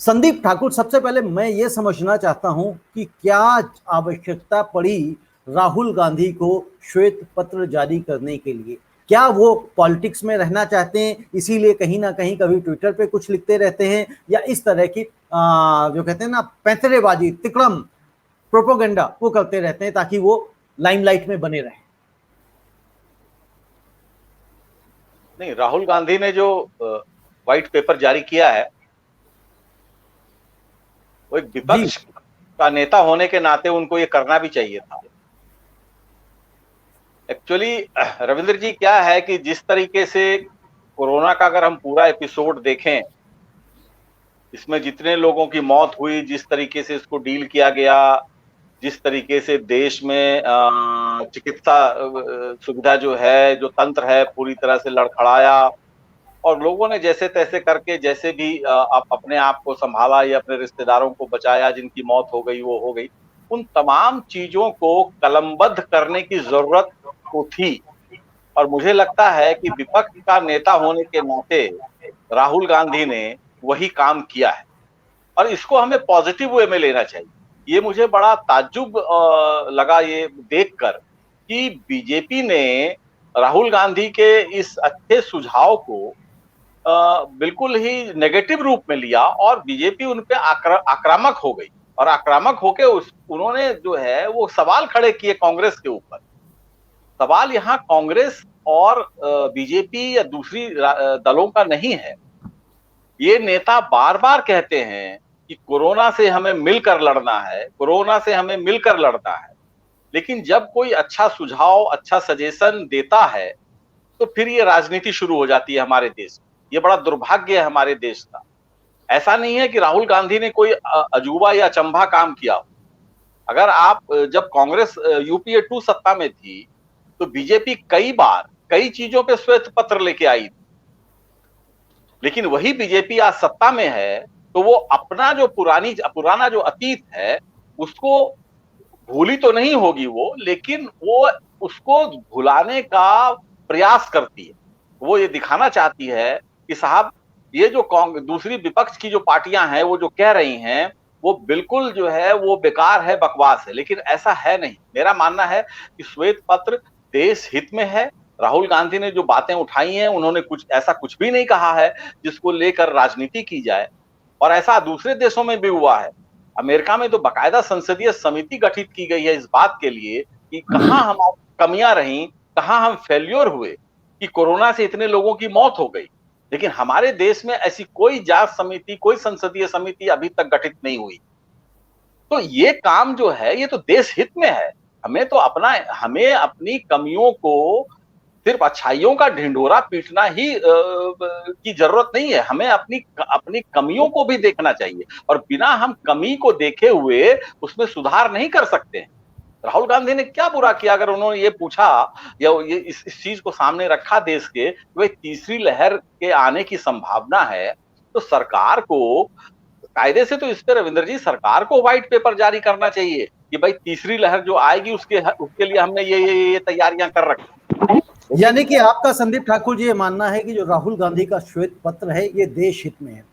संदीप ठाकुर, सबसे पहले मैं ये समझना चाहता हूं कि क्या आवश्यकता पड़ी राहुल गांधी को श्वेत पत्र जारी करने के लिए? क्या वो पॉलिटिक्स में रहना चाहते हैं, इसीलिए कहीं ना कहीं कभी ट्विटर पे कुछ लिखते रहते हैं, या इस तरह की जो कहते हैं ना पैंतरेबाजी, तिकड़म, प्रोपोगंडा वो करते रहते हैं ताकि वो लाइमलाइट में बने रहें? नहीं, राहुल गांधी ने जो व्हाइट पेपर जारी किया है वो एक विपक्ष का नेता होने के नाते उनको ये करना भी चाहिए था। एक्चुअली रविंद्र जी, क्या है कि जिस तरीके से कोरोना का अगर हम पूरा एपिसोड देखें, इसमें जितने लोगों की मौत हुई, जिस तरीके से इसको डील किया गया, जिस तरीके से देश में चिकित्सा सुविधा जो है, जो तंत्र है, पूरी तरह से लड़खड़ाया और लोगों ने जैसे तैसे करके जैसे भी अपने आप को संभाला या अपने रिश्तेदारों को बचाया, जिनकी मौत हो गई वो हो गई। उन तमाम चीजों को कलमबद्ध करने की जरूरत तो थी और मुझे लगता है कि विपक्ष का नेता होने के नाते राहुल गांधी ने वही काम किया है और इसको हमें पॉजिटिव वे में लेना चाहिए। ये मुझे बड़ा ताज्जुब लगा ये देखकर कि बीजेपी ने राहुल गांधी के इस अच्छे सुझाव को बिल्कुल ही नेगेटिव रूप में लिया और बीजेपी उन पे आक्रामक हो गई और आक्रामक होके उन्होंने जो है वो सवाल खड़े किए कांग्रेस के ऊपर। सवाल यहाँ कांग्रेस और बीजेपी या दूसरी दलों का नहीं है। ये नेता बार बार कहते हैं कि कोरोना से हमें मिलकर लड़ना है, कोरोना से हमें मिलकर लड़ना है, लेकिन जब कोई अच्छा सुझाव, अच्छा सजेशन देता है तो फिर ये राजनीति शुरू हो जाती है हमारे देश में। ये बड़ा दुर्भाग्य है हमारे देश का। ऐसा नहीं है कि राहुल गांधी ने कोई अजूबा या अचंभा काम किया हो। अगर आप जब कांग्रेस यूपीए 2 सत्ता में थी तो बीजेपी कई बार कई चीजों पे श्वेत पत्र लेके आई, लेकिन वही बीजेपी आज सत्ता में है तो वो अपना जो पुराना जो अतीत है उसको भूली तो नहीं होगी वो, लेकिन वो उसको भुलाने का प्रयास करती है। वो ये दिखाना चाहती है कि साहब ये जो दूसरी विपक्ष की जो पार्टियां हैं वो जो कह रही हैं वो बिल्कुल जो है वो बेकार है, बकवास है, लेकिन ऐसा है नहीं। मेरा मानना है कि श्वेत पत्र देश हित में है। राहुल गांधी ने जो बातें उठाई हैं उन्होंने कुछ भी नहीं कहा है जिसको लेकर राजनीति की जाए और ऐसा दूसरे देशों में भी हुआ है। अमेरिका में तो बाकायदा संसदीय समिति गठित की गई है इस बात के लिए कि कहां हमारी कमियां रहीं, कहां हम फेल्योर हुए कि कोरोना से इतने लोगों की मौत हो गई। लेकिन हमारे देश में ऐसी कोई जांच समिति, कोई संसदीय समिति अभी तक गठित नहीं हुई। तो ये काम जो है ये तो देश हित में है। हमें अपनी कमियों को सिर्फ अच्छाइयों का ढिंढोरा पीटना ही की जरूरत नहीं है। हमें अपनी कमियों को भी देखना चाहिए और बिना हम कमी को देखे हुए उसमें सुधार नहीं कर सकते हैं। राहुल गांधी ने क्या बुरा किया? अगर उन्होंने ये पूछा या ये इस चीज को सामने रखा देश के, भाई तीसरी लहर के आने की संभावना है, तो सरकार को कायदे से तो इस पे रविंद्र जी सरकार को व्हाइट पेपर जारी करना चाहिए कि भाई तीसरी लहर जो आएगी उसके लिए हमने ये तैयारियां कर रखी। यानी कि आपका, संदीप ठाकुर जी, ये मानना है कि जो राहुल गांधी का श्वेत पत्र है ये देश हित में है?